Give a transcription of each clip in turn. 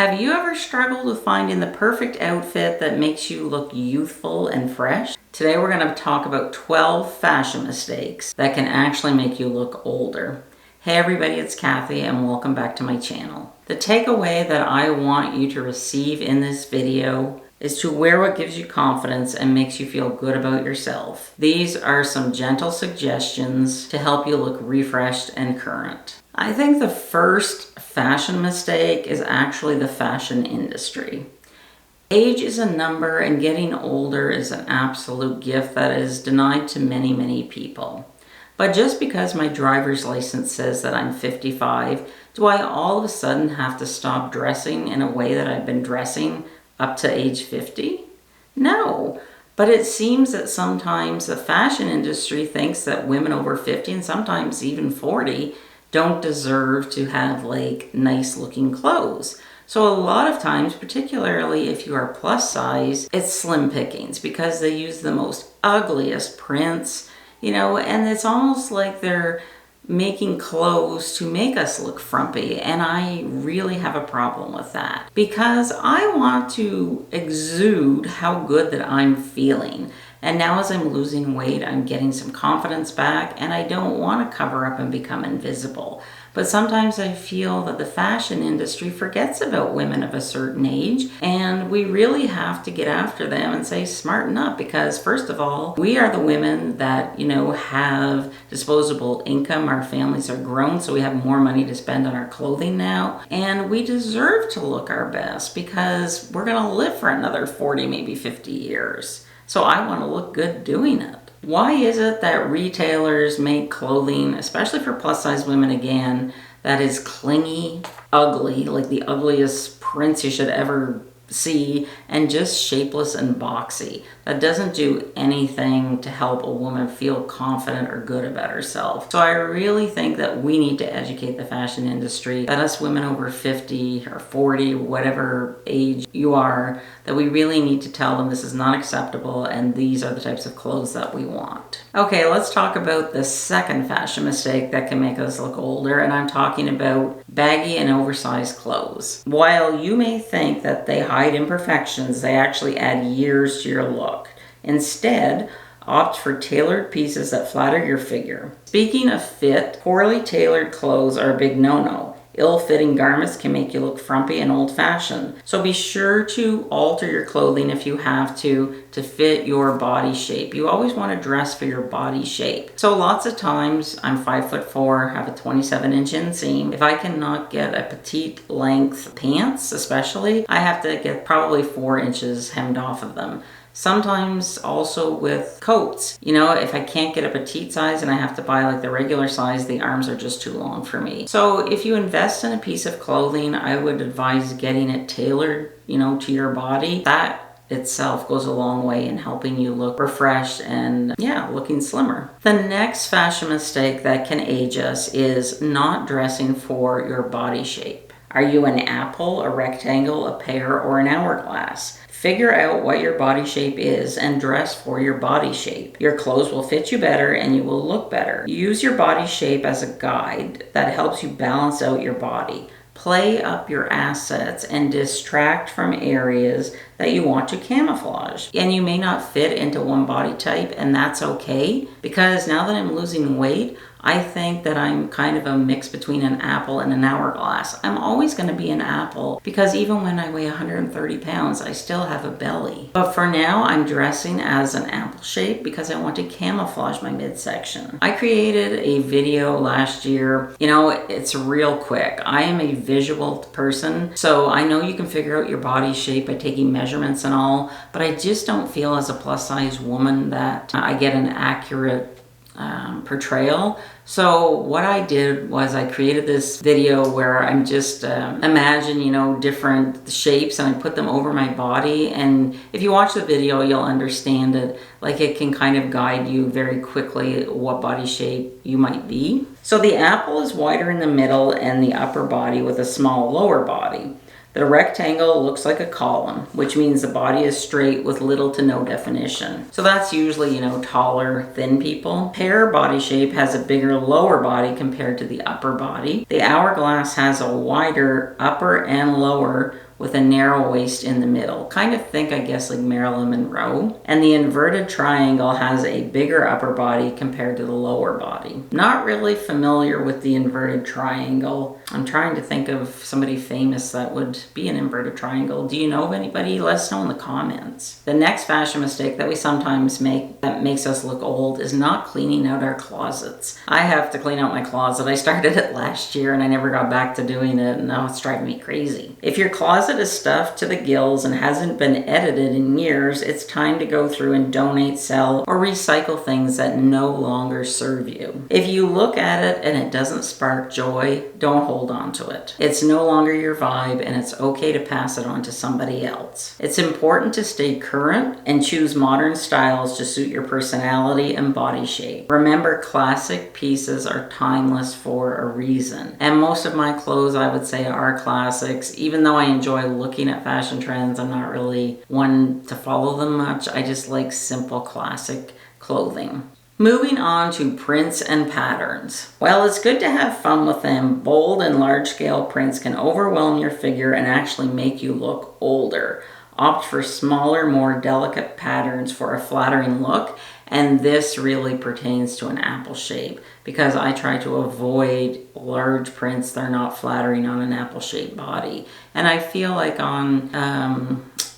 Have you ever struggled with finding the perfect outfit that makes you look youthful and fresh? Today we're going to talk about 12 fashion mistakes that can actually make you look older. Hey everybody, it's Cathy and welcome back to my channel. The takeaway that I want you to receive in this video is to wear what gives you confidence and makes you feel good about yourself. These are some gentle suggestions to help you look refreshed and current. I think the first fashion mistake is actually the fashion industry. Age is a number and getting older is an absolute gift that is denied to many, many people. But just because my driver's license says that I'm 55, do I all of a sudden have to stop dressing in a way that I've been dressing up to age 50? No. But it seems that sometimes the fashion industry thinks that women over 50 and sometimes even 40 don't deserve to have like nice looking clothes. So a lot of times, particularly if you are plus size, it's slim pickings because they use the most ugliest prints, and it's almost like they're making clothes to make us look frumpy, and I really have a problem with that because I want to exude how good that I'm feeling. And now as I'm losing weight, I'm getting some confidence back, and I don't want to cover up and become invisible. But sometimes I feel that the fashion industry forgets about women of a certain age, and we really have to get after them and say, smarten up, because first of all, we are the women that, have disposable income. Our families are grown, so we have more money to spend on our clothing now, and we deserve to look our best because we're going to live for another 40, maybe 50 years. So I want to look good doing it. Why is it that retailers make clothing, especially for plus size women again, that is clingy, ugly, like the ugliest prints you should ever see, and just shapeless and boxy? That doesn't do anything to help a woman feel confident or good about herself. So I really think that we need to educate the fashion industry, that us women over 50 or 40, whatever age you are, that we really need to tell them this is not acceptable and these are the types of clothes that we want. Okay, let's talk about the second fashion mistake that can make us look older, and I'm talking about baggy and oversized clothes. While you may think that they hide imperfections, they actually add years to your look. Instead, opt for tailored pieces that flatter your figure. Speaking of fit, poorly tailored clothes are a big no-no. Ill-fitting garments can make you look frumpy and old-fashioned. So be sure to alter your clothing if you have to fit your body shape. You always want to dress for your body shape. So lots of times, I'm 5'4", have a 27-inch inseam. If I cannot get a petite length pants, especially, I have to get probably 4 inches hemmed off of them. Sometimes also with coats, if I can't get a petite size and I have to buy like the regular size, the arms are just too long for me. So if you invest in a piece of clothing, I would advise getting it tailored, to your body. That itself goes a long way in helping you look refreshed and looking slimmer. The next fashion mistake that can age us is not dressing for your body shape. Are you an apple, a rectangle, a pear, or an hourglass? Figure out what your body shape is and dress for your body shape. Your clothes will fit you better and you will look better. Use your body shape as a guide that helps you balance out your body. Play up your assets and distract from areas that you want to camouflage. And you may not fit into one body type, and that's okay, because now that I'm losing weight, I think that I'm kind of a mix between an apple and an hourglass. I'm always going to be an apple because even when I weigh 130 pounds, I still have a belly. But for now, I'm dressing as an apple shape because I want to camouflage my midsection. I created a video last year. It's real quick. I am a visual person, so I know you can figure out your body shape by taking measurements and all, but I just don't feel as a plus size woman that I get an accurate portrayal. So what I did was I created this video where I'm just imagine different shapes, and I put them over my body, and if you watch the video you'll understand it. Like, it can kind of guide you very quickly what body shape you might be. So the apple is wider in the middle and the upper body with a small lower body. The rectangle looks like a column, which means the body is straight with little to no definition. So that's usually, taller, thin people. Pear body shape has a bigger lower body compared to the upper body. The hourglass has a wider upper and lower with a narrow waist in the middle. Kind of think, I guess, like Marilyn Monroe. And the inverted triangle has a bigger upper body compared to the lower body. Not really familiar with the inverted triangle. I'm trying to think of somebody famous that would be an inverted triangle. Do you know of anybody? Let us know in the comments. The next fashion mistake that we sometimes make that makes us look old is not cleaning out our closets. I have to clean out my closet. I started it last year and I never got back to doing it, and now it's driving me crazy. If your closet is stuffed to the gills and hasn't been edited in years, it's time to go through and donate, sell, or recycle things that no longer serve you. If you look at it and it doesn't spark joy, don't hold on to it. It's no longer your vibe, and it's okay to pass it on to somebody else. It's important to stay current and choose modern styles to suit your personality and body shape. Remember, classic pieces are timeless for a reason. And most of my clothes, I would say, are classics. Even though I enjoy looking at fashion trends, I'm not really one to follow them much. I just like simple classic clothing. Moving on to prints and patterns. While it's good to have fun with them, bold and large-scale prints can overwhelm your figure and actually make you look older. Opt for smaller, more delicate patterns for a flattering look, and this really pertains to an apple shape because I try to avoid large prints that are not flattering on an apple-shaped body. And I feel like on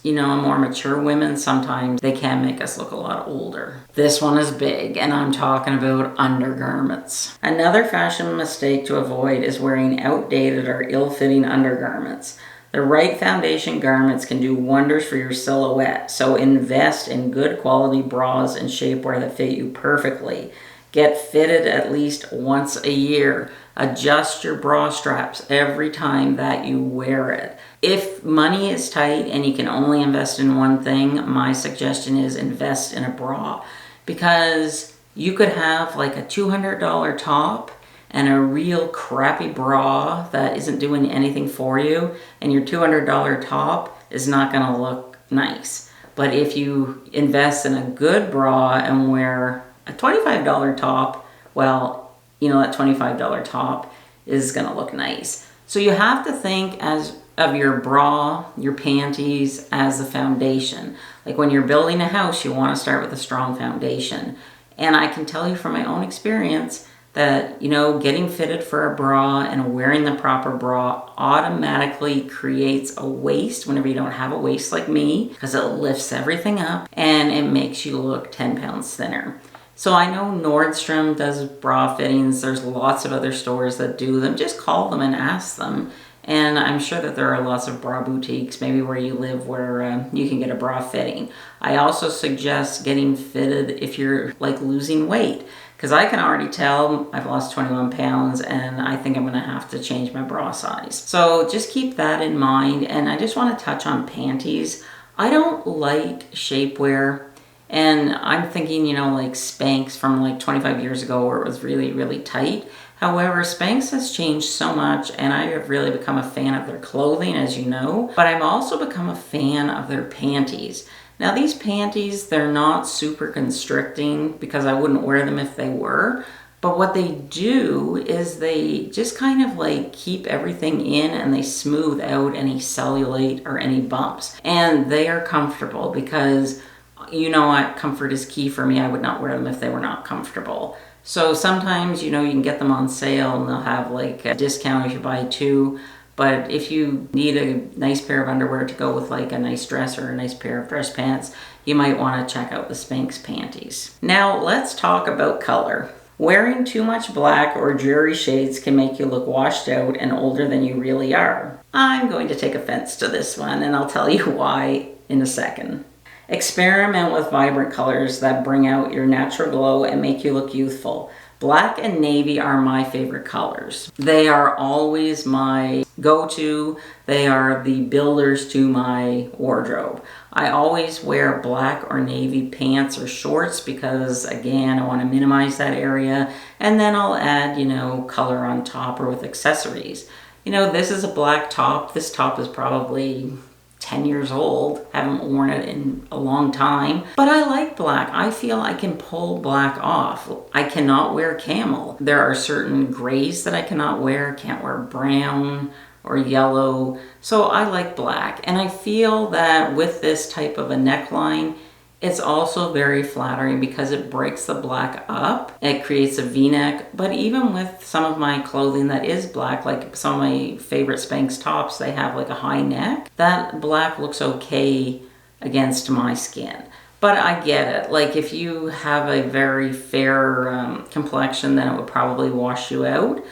more mature women, sometimes they can make us look a lot older. This one is big, and I'm talking about undergarments. Another fashion mistake to avoid is wearing outdated or ill-fitting undergarments. The right foundation garments can do wonders for your silhouette, so invest in good quality bras and shapewear that fit you perfectly. Get fitted at least once a year. Adjust your bra straps every time that you wear it. If money is tight and you can only invest in one thing, my suggestion is invest in a bra, because you could have like a $200 top and a real crappy bra that isn't doing anything for you, and your $200 top is not going to look nice. But if you invest in a good bra and wear a $25 top, well, that $25 top is going to look nice. So you have to think of your bra, your panties as the foundation. Like when you're building a house, you want to start with a strong foundation. And I can tell you from my own experience that, getting fitted for a bra and wearing the proper bra automatically creates a waist whenever you don't have a waist like me, because it lifts everything up and it makes you look 10 pounds thinner. So I know Nordstrom does bra fittings. There's lots of other stores that do them. Just call them and ask them. And I'm sure that there are lots of bra boutiques, maybe where you live, where you can get a bra fitting. I also suggest getting fitted if you're like losing weight, because I can already tell I've lost 21 pounds and I think I'm going to have to change my bra size. So just keep that in mind. And I just want to touch on panties. I don't like shapewear. And I'm thinking, like Spanx from like 25 years ago, where it was really, really tight. However, Spanx has changed so much, and I have really become a fan of their clothing, as you know, but I've also become a fan of their panties. Now, these panties, they're not super constricting because I wouldn't wear them if they were, but what they do is they just kind of like keep everything in, and they smooth out any cellulite or any bumps. And they are comfortable because what, comfort is key for me. I would not wear them if they were not comfortable. So sometimes, you can get them on sale and they'll have like a discount if you buy two. But if you need a nice pair of underwear to go with like a nice dress or a nice pair of dress pants, you might want to check out the Spanx panties. Now let's talk about color. Wearing too much black or dreary shades can make you look washed out and older than you really are. I'm going to take offense to this one, and I'll tell you why in a second. Experiment with vibrant colors that bring out your natural glow and make you look youthful. Black and navy are my favorite colors. They are always my go-to. They are the builders to my wardrobe. I always wear black or navy pants or shorts because, again, I want to minimize that area. And then I'll add, color on top or with accessories. This is a black top. This top is probably 10 years old. Haven't worn it in a long time, but I like black. I feel I can pull black off. I cannot wear camel. There are certain grays that I cannot wear. Can't wear brown or yellow. So I like black. And I feel that with this type of a neckline, it's also very flattering because it breaks the black up. It creates a V-neck, but even with some of my clothing that is black, like some of my favorite Spanx tops, they have like a high neck. That black looks okay against my skin. But I get it. Like if you have a very fair complexion, then it would probably wash you out.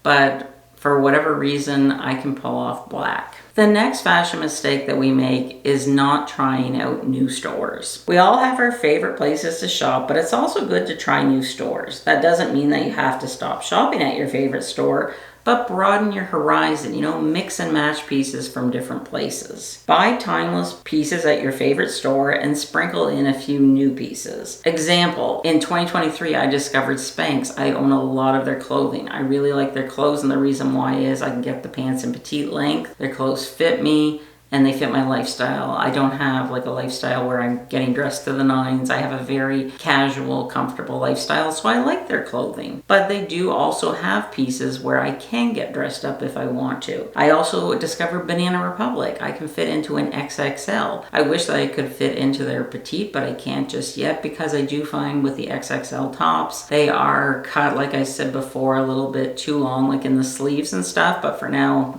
But for whatever reason, I can pull off black. The next fashion mistake that we make is not trying out new stores. We all have our favorite places to shop, but it's also good to try new stores. That doesn't mean that you have to stop shopping at your favorite store, but broaden your horizon, mix and match pieces from different places. Buy timeless pieces at your favorite store and sprinkle in a few new pieces. Example, in 2023, I discovered Spanx. I own a lot of their clothing. I really like their clothes, and the reason why is I can get the pants in petite length. Their clothes fit me, and they fit my lifestyle. I don't have like a lifestyle where I'm getting dressed to the nines. I have a very casual, comfortable lifestyle, so I like their clothing. But they do also have pieces where I can get dressed up if I want to. I also discovered Banana Republic. I can fit into an XXL. I wish that I could fit into their petite, but I can't just yet because I do find with the XXL tops, they are cut, like I said before, a little bit too long, like in the sleeves and stuff. But for now,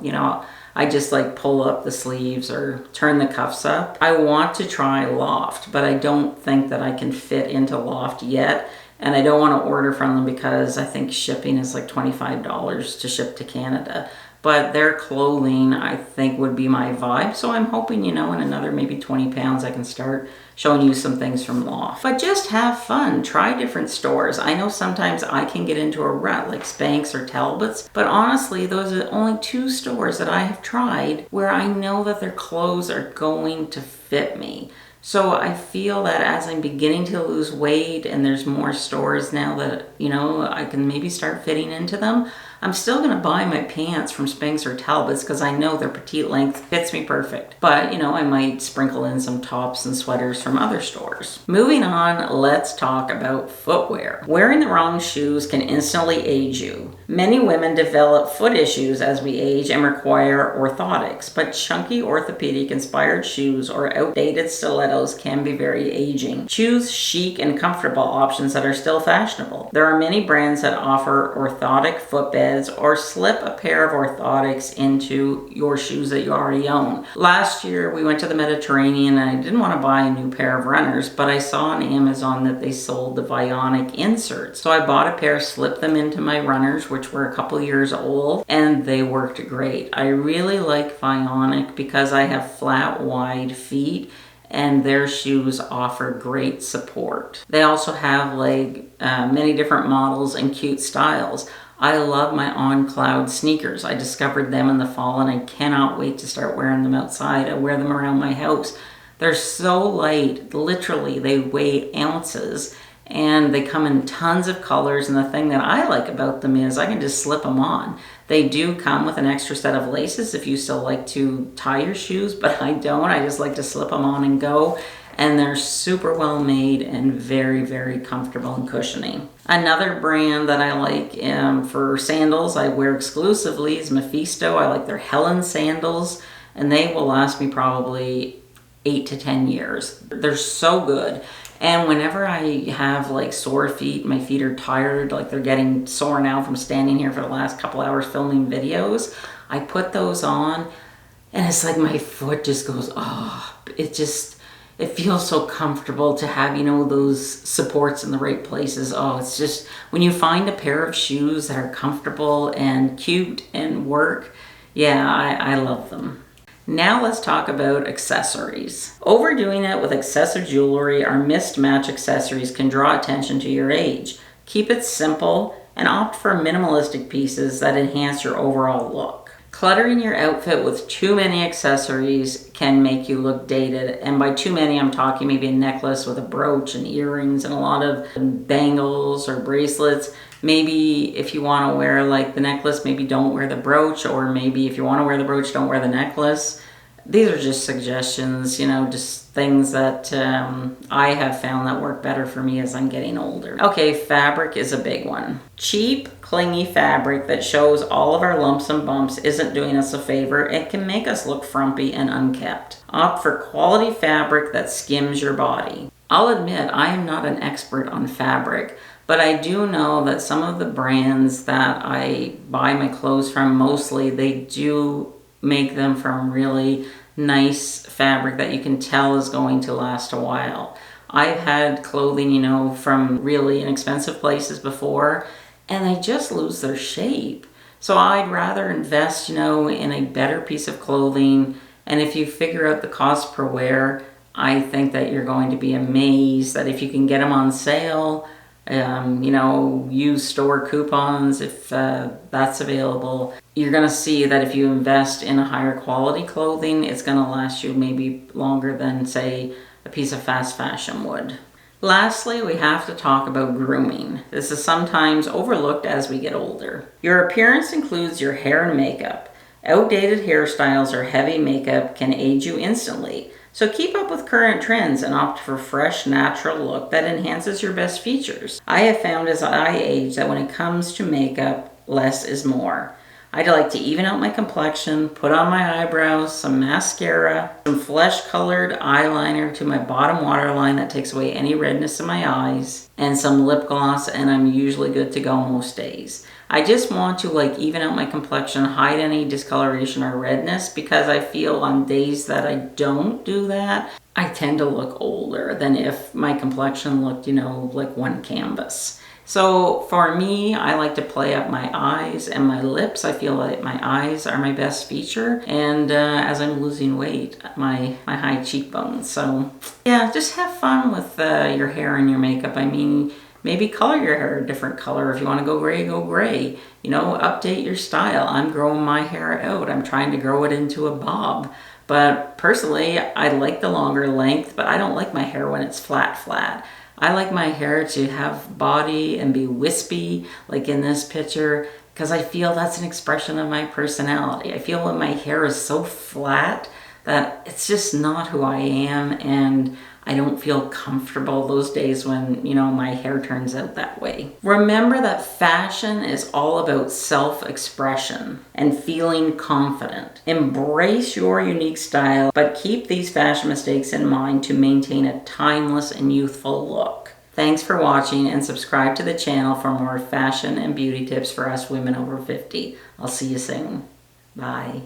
I just like pull up the sleeves or turn the cuffs up. I want to try Loft, but I don't think that I can fit into Loft yet. And I don't want to order from them because I think shipping is like $25 to ship to Canada. But their clothing, I think, would be my vibe. So I'm hoping, in another maybe 20 pounds, I can start showing you some things from Loft. But just have fun. Try different stores. I know sometimes I can get into a rut like Spanx or Talbot's. But honestly, those are only 2 stores that I have tried where I know that their clothes are going to fit me. So I feel that as I'm beginning to lose weight and there's more stores now that, I can maybe start fitting into them, I'm still going to buy my pants from Spanx or Talbot's because I know their petite length fits me perfect. But, I might sprinkle in some tops and sweaters from other stores. Moving on, let's talk about footwear. Wearing the wrong shoes can instantly age you. Many women develop foot issues as we age and require orthotics, but chunky orthopedic-inspired shoes or outdated stilettos can be very aging. Choose chic and comfortable options that are still fashionable. There are many brands that offer orthotic footbeds or slip a pair of orthotics into your shoes that you already own. Last year, we went to the Mediterranean and I didn't want to buy a new pair of runners, but I saw on Amazon that they sold the Vionic inserts. So I bought a pair, slipped them into my runners, which were a couple years old, and they worked great. I really like Vionic because I have flat, wide feet, and their shoes offer great support. They also have many different models and cute styles. I love my On Cloud sneakers. I discovered them in the fall and I cannot wait to start wearing them outside. I wear them around my house. They're so light, literally they weigh ounces, and they come in tons of colors, and the thing that I like about them is I can just slip them on. They do come with an extra set of laces if you still like to tie your shoes, but I don't. I just like to slip them on and go. And they're super well made and very, very comfortable and cushiony. Another brand that I like for sandals I wear exclusively is Mephisto. I like their Helen sandals, and they will last me probably 8 to 10 years. They're so good. And whenever I have sore feet, my feet are tired, like they're getting sore now from standing here for the last couple hours filming videos, I put those on and it's like my foot just goes, it feels so comfortable to have, those supports in the right places. Oh, it's just, when you find a pair of shoes that are comfortable and cute and work, yeah, I love them. Now let's talk about accessories. Overdoing it with excessive jewelry or mismatched accessories can draw attention to your age. Keep it simple and opt for minimalistic pieces that enhance your overall look. Cluttering your outfit with too many accessories can make you look dated. And by too many, I'm talking maybe a necklace with a brooch and earrings and a lot of bangles or bracelets. Maybe if you want to wear the necklace, maybe don't wear the brooch, or maybe if you want to wear the brooch, don't wear the necklace. These are just suggestions, you know, just things that I have found that work better for me as I'm getting older. Okay, fabric is a big one. Cheap, clingy fabric that shows all of our lumps and bumps isn't doing us a favor. It can make us look frumpy and unkept. Opt for quality fabric that skims your body. I'll admit I am not an expert on fabric, but I do know that some of the brands that I buy my clothes from, mostly, they do make them from really nice fabric that you can tell is going to last a while. I've had clothing, you know, from really inexpensive places before, and they just lose their shape. So I'd rather invest, you know, in a better piece of clothing. And if you figure out the cost per wear, I think that you're going to be amazed that if you can get them on sale, you know, use store coupons if that's available. You're going to see that if you invest in a higher quality clothing, it's going to last you maybe longer than, say, a piece of fast fashion would. Lastly, we have to talk about grooming. This is sometimes overlooked as we get older. Your appearance includes your hair and makeup. Outdated hairstyles or heavy makeup can age you instantly. So keep up with current trends and opt for a fresh, natural look that enhances your best features. I have found as I age that when it comes to makeup, less is more. I like to even out my complexion, put on my eyebrows, some mascara, some flesh-colored eyeliner to my bottom waterline that takes away any redness in my eyes, and some lip gloss, and I'm usually good to go most days. I just want to like even out my complexion, hide any discoloration or redness, because I feel on days that I don't do that, I tend to look older than if my complexion looked, you know, like one canvas. So for me, I like to play up my eyes and my lips. I feel like my eyes are my best feature. And as I'm losing weight, my high cheekbones. So yeah, just have fun with your hair and your makeup. I mean, maybe color your hair a different color. If you want to go gray, go gray. You know, update your style. I'm growing my hair out. I'm trying to grow it into a bob. But personally, I like the longer length, but I don't like my hair when it's flat. I like my hair to have body and be wispy, like in this picture, because I feel that's an expression of my personality. I feel when my hair is so flat that it's just not who I am, and I don't feel comfortable those days when, you know, my hair turns out that way. Remember that fashion is all about self-expression and feeling confident. Embrace your unique style, but keep these fashion mistakes in mind to maintain a timeless and youthful look. Thanks for watching, and subscribe to the channel for more fashion and beauty tips for us women over 50. I'll see you soon. Bye.